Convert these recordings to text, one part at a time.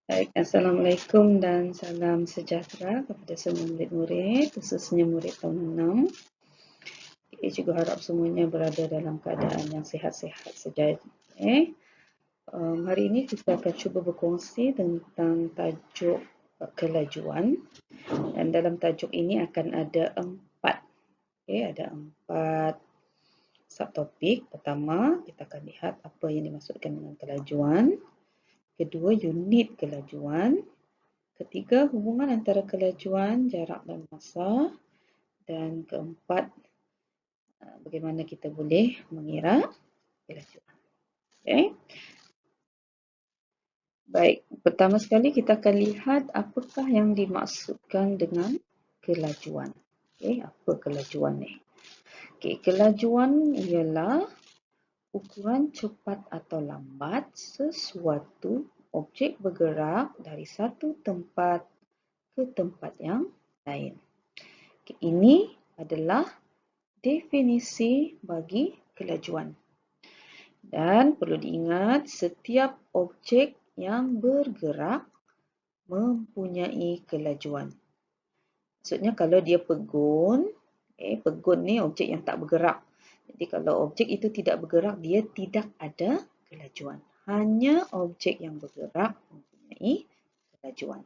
Baik, Assalamualaikum dan salam sejahtera kepada semua murid-murid, khususnya murid tahun 6. Saya juga harap semuanya berada dalam keadaan yang sihat-sihat saja. Hari ini kita akan cuba berkongsi tentang tajuk kelajuan. Dan dalam tajuk ini akan ada 4. Ada 4 subtopik. Pertama, kita akan lihat apa yang dimaksudkan dengan kelajuan. Kedua, unit kelajuan. Ketiga, hubungan antara kelajuan, jarak dan masa. Dan keempat, bagaimana kita boleh mengira kelajuan. Okay. Baik, pertama sekali kita akan lihat apakah yang dimaksudkan dengan kelajuan. Apa kelajuan ni? Kelajuan ialah ukuran cepat atau lambat sesuatu objek bergerak dari satu tempat ke tempat yang lain. Ini adalah definisi bagi kelajuan. Dan perlu diingat, setiap objek yang bergerak mempunyai kelajuan. Maksudnya kalau dia pegun, pegun ni objek yang tak bergerak. Jadi kalau objek itu tidak bergerak, dia tidak ada kelajuan. Hanya objek yang bergerak mempunyai kelajuan.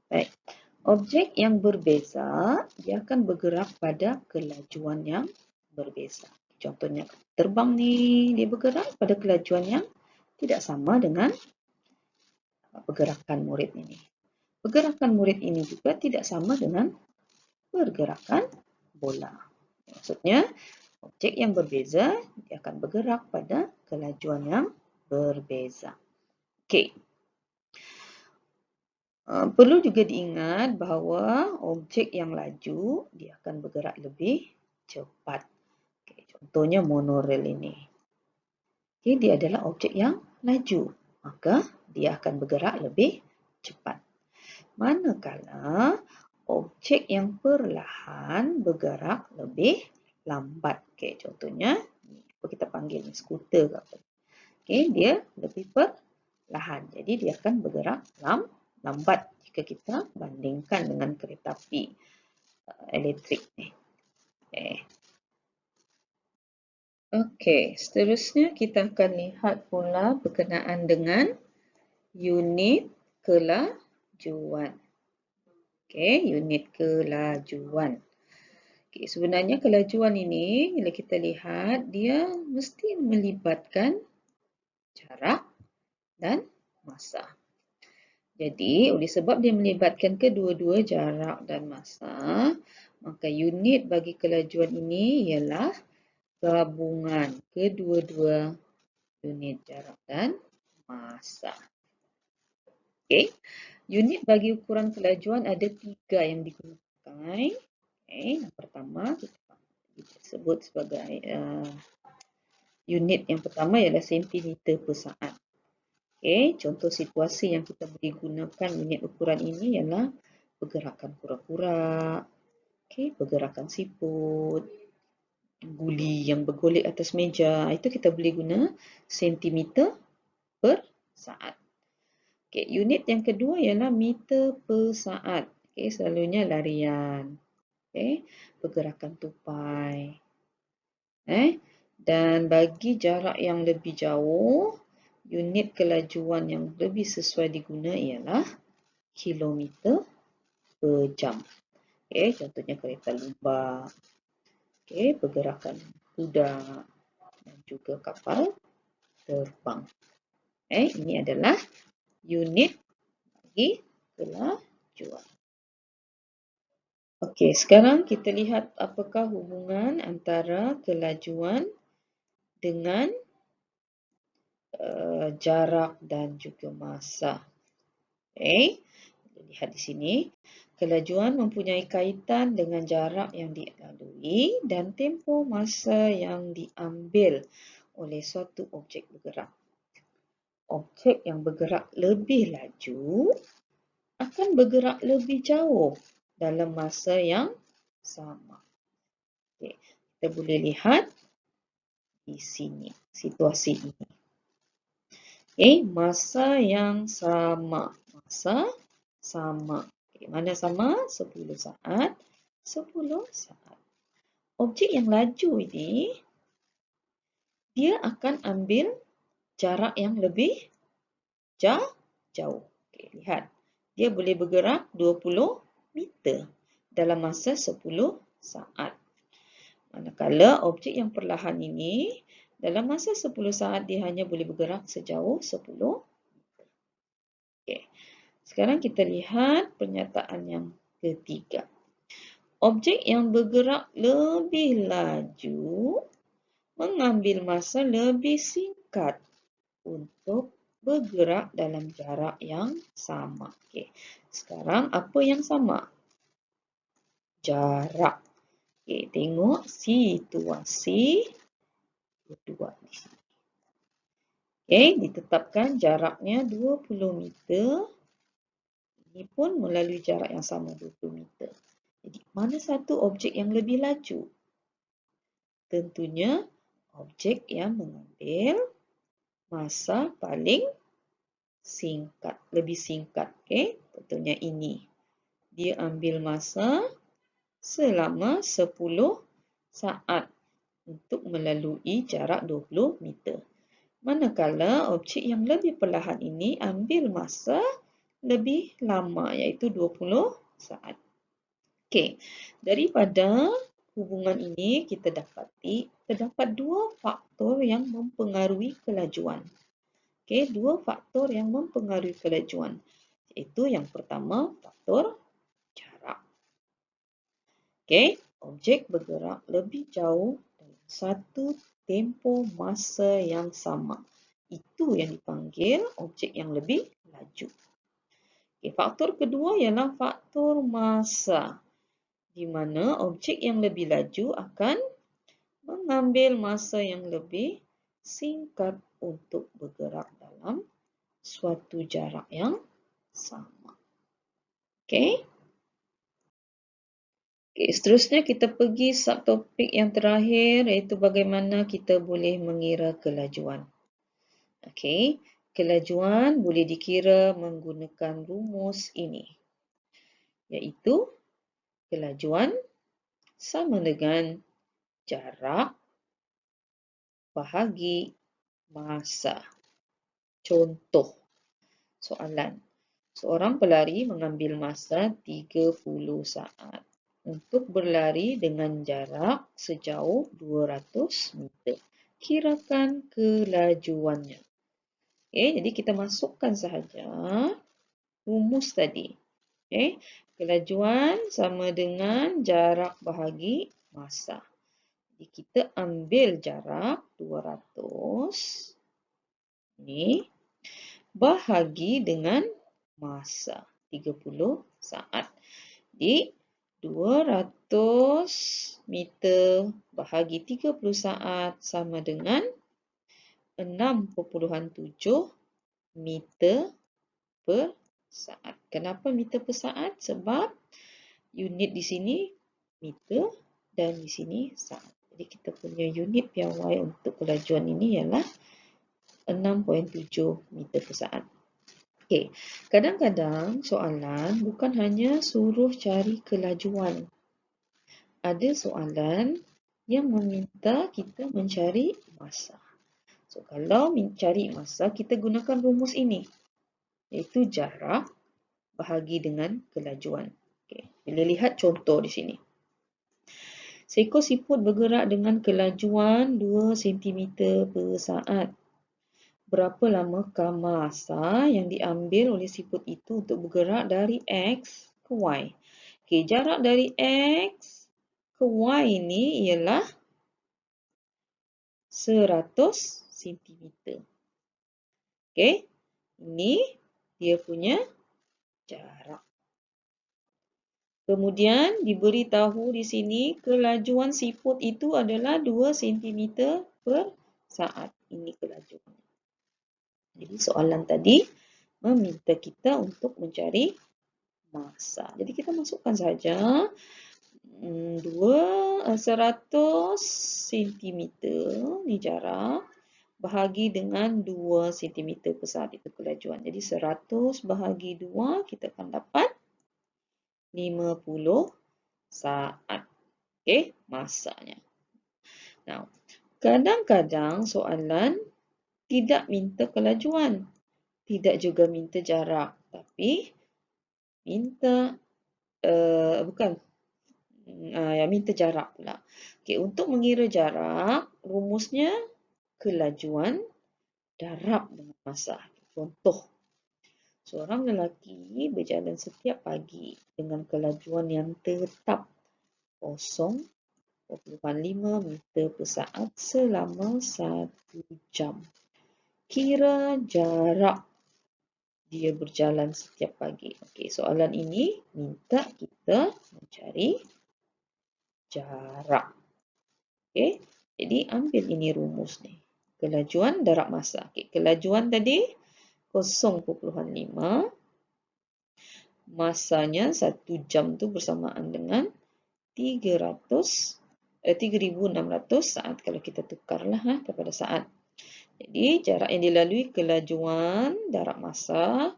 Baik. Objek yang berbeza, dia akan bergerak pada kelajuan yang berbeza. Contohnya terbang ni, dia bergerak pada kelajuan yang tidak sama dengan pergerakan murid ini. Pergerakan murid ini juga tidak sama dengan pergerakan bola. Maksudnya, objek yang berbeza, dia akan bergerak pada kelajuan yang berbeza. Okey. Perlu juga diingat bahawa objek yang laju, dia akan bergerak lebih cepat. Contohnya monorail ini. Dia adalah objek yang laju, maka dia akan bergerak lebih cepat. Manakala objek yang perlahan bergerak lebih lambat. Contohnya, apa kita panggil ni, skuter ke apa. Dia lebih perlahan. Jadi dia akan bergerak lambat jika kita bandingkan dengan kereta api elektrik ni. Okey, seterusnya kita akan lihat pula berkenaan dengan unit kelajuan. Unit kelajuan. Sebenarnya kelajuan ini, bila kita lihat, dia mesti melibatkan jarak dan masa. Jadi, oleh sebab dia melibatkan kedua-dua jarak dan masa, maka unit bagi kelajuan ini ialah gabungan kedua-dua unit jarak dan masa. Unit bagi ukuran kelajuan ada 3 yang digunakan. Yang pertama, kita sebut sebagai unit yang pertama ialah sentimeter per saat. Contoh situasi yang kita boleh gunakan unit ukuran ini ialah pergerakan kura-kura, pergerakan siput, guli yang bergolek atas meja. Itu kita boleh guna sentimeter per saat. Unit yang kedua ialah meter per saat. Selalunya larian. Pergerakan tupai. Dan bagi jarak yang lebih jauh, unit kelajuan yang lebih sesuai diguna ialah kilometer per jam. Contohnya kereta lumba, pergerakan kuda dan juga kapal terbang. Ini adalah unit bagi kelajuan. Okey, sekarang kita lihat apakah hubungan antara kelajuan dengan jarak dan juga masa. Lihat di sini, kelajuan mempunyai kaitan dengan jarak yang dilalui dan tempoh masa yang diambil oleh suatu objek bergerak. Objek yang bergerak lebih laju akan bergerak lebih jauh dalam masa yang sama. Kita boleh lihat di sini, situasi ini. Masa yang sama. masa sama. Okay, mana sama? 10 saat. 10 saat. Objek yang laju ini, dia akan ambil jarak yang lebih jauh. Okay, lihat. Dia boleh bergerak 20 meter dalam masa 10 saat. Manakala objek yang perlahan ini, dalam masa 10 saat dia hanya boleh bergerak sejauh 10 meter. Okay. Sekarang kita lihat pernyataan yang ketiga. Objek yang bergerak lebih laju mengambil masa lebih singkat untuk bergerak dalam jarak yang sama. Okay. Sekarang apa yang sama? Jarak. Okay, tengok situasi kedua di sini. Okay, ditetapkan jaraknya 20 meter. Ini pun melalui jarak yang sama 20 meter. Jadi, mana satu objek yang lebih laju? Tentunya objek yang mengambil masa paling singkat, lebih singkat. Okay? Tentunya ini. Dia ambil masa selama 10 saat untuk melalui jarak 20 meter. Manakala objek yang lebih perlahan ini ambil masa lebih lama, iaitu 20 saat. Okey, daripada hubungan ini kita dapati terdapat dua faktor yang mempengaruhi kelajuan. Okey, dua faktor yang mempengaruhi kelajuan, iaitu yang pertama faktor jarak. Okey, objek bergerak lebih jauh dalam satu tempoh masa yang sama. Itu yang dipanggil objek yang lebih laju. Okay, faktor kedua ialah faktor masa, di mana objek yang lebih laju akan mengambil masa yang lebih singkat untuk bergerak dalam suatu jarak yang sama. Okay. Okay, seterusnya kita pergi subtopik yang terakhir, iaitu bagaimana kita boleh mengira kelajuan. Okay. Kelajuan boleh dikira menggunakan rumus ini, iaitu kelajuan sama dengan jarak bahagi masa. Contoh soalan. Seorang pelari mengambil masa 30 saat untuk berlari dengan jarak sejauh 200 meter. Kirakan kelajuannya. Okay, jadi kita masukkan sahaja rumus tadi. Okay, kelajuan sama dengan jarak bahagi masa. Jadi kita ambil jarak 200 ini bahagi dengan masa 30 saat. Jadi 200 meter bahagi 30 saat sama dengan 6,7 meter per saat. Kenapa meter per saat? Sebab unit di sini meter dan di sini saat. Jadi kita punya unit piawai untuk kelajuan ini ialah 6,7 meter per saat. Okey, kadang-kadang soalan bukan hanya suruh cari kelajuan. Ada soalan yang meminta kita mencari masa. So, kalau mencari masa, kita gunakan rumus ini, iaitu jarak bahagi dengan kelajuan. Okay. Bila lihat contoh di sini. Seekor siput bergerak dengan kelajuan 2 cm per saat. Berapa lamakah masa yang diambil oleh siput itu untuk bergerak dari X ke Y? Okay, jarak dari X ke Y ini ialah 100 cm. Okay, ini dia punya jarak. Kemudian diberitahu di sini kelajuan siput itu adalah 2 cm per saat. Ini kelajuan. Jadi soalan tadi meminta kita untuk mencari masa. Jadi kita masukkan saja 100 cm ni jarak bahagi dengan 2 cm per saat itu kelajuan. Jadi 100 bahagi 2 kita akan dapat 50 saat. Okey, masanya. Now, kadang-kadang soalan tidak minta kelajuan, tidak juga minta jarak, tapi minta minta jarak pula. Okey, untuk mengira jarak, rumusnya kelajuan darab dengan masa. Contoh, seorang lelaki berjalan setiap pagi dengan kelajuan yang tetap 0.5 meter per saat selama 1 jam. Kira jarak dia berjalan setiap pagi. Okey, soalan ini minta kita mencari jarak. Okey, jadi ambil ini rumus ni. Kelajuan darab masa. Okey, kelajuan tadi 0.5. Masanya 1 jam tu bersamaan dengan 3,600 saat kalau kita tukarlah kepada saat. Jadi jarak yang dilalui kelajuan darab masa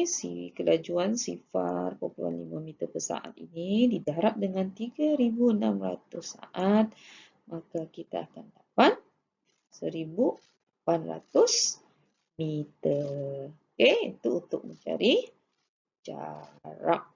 si kelajuan 0.5 meter per saat ini didarab dengan 3,600 saat, maka kita akan dapat 1,800 meter. Okey, itu untuk mencari jarak.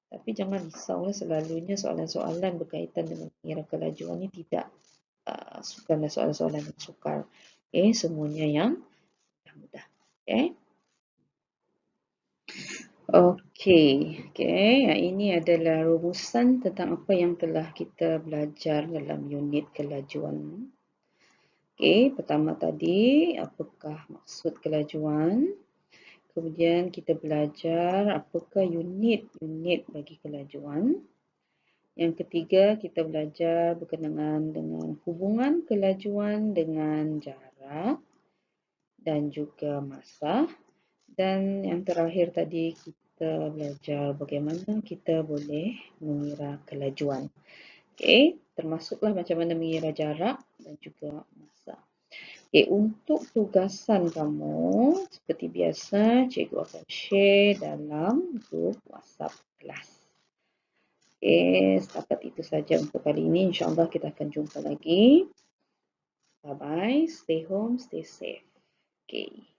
Tapi jangan risau, selalunya soalan-soalan berkaitan dengan mengira kelajuan ini tidak bukanlah soalan-soalan yang sukar. Okey, semuanya yang mudah. Okey. Okey, ini adalah rumusan tentang apa yang telah kita belajar dalam unit kelajuan. Okey, pertama tadi, apakah maksud kelajuan? Kemudian kita belajar apakah unit-unit bagi kelajuan. Yang ketiga, kita belajar berkenaan dengan hubungan kelajuan dengan jarak dan juga masa. Dan yang terakhir tadi, kita belajar bagaimana kita boleh mengira kelajuan. Okey, termasuklah macam mana mengira jarak dan juga masa. Okey, untuk tugasan kamu, seperti biasa, cikgu akan share dalam grup WhatsApp kelas. Okey, setakat itu saja untuk kali ini. InsyaAllah kita akan jumpa lagi. Bye-bye. Stay home, stay safe. Okay.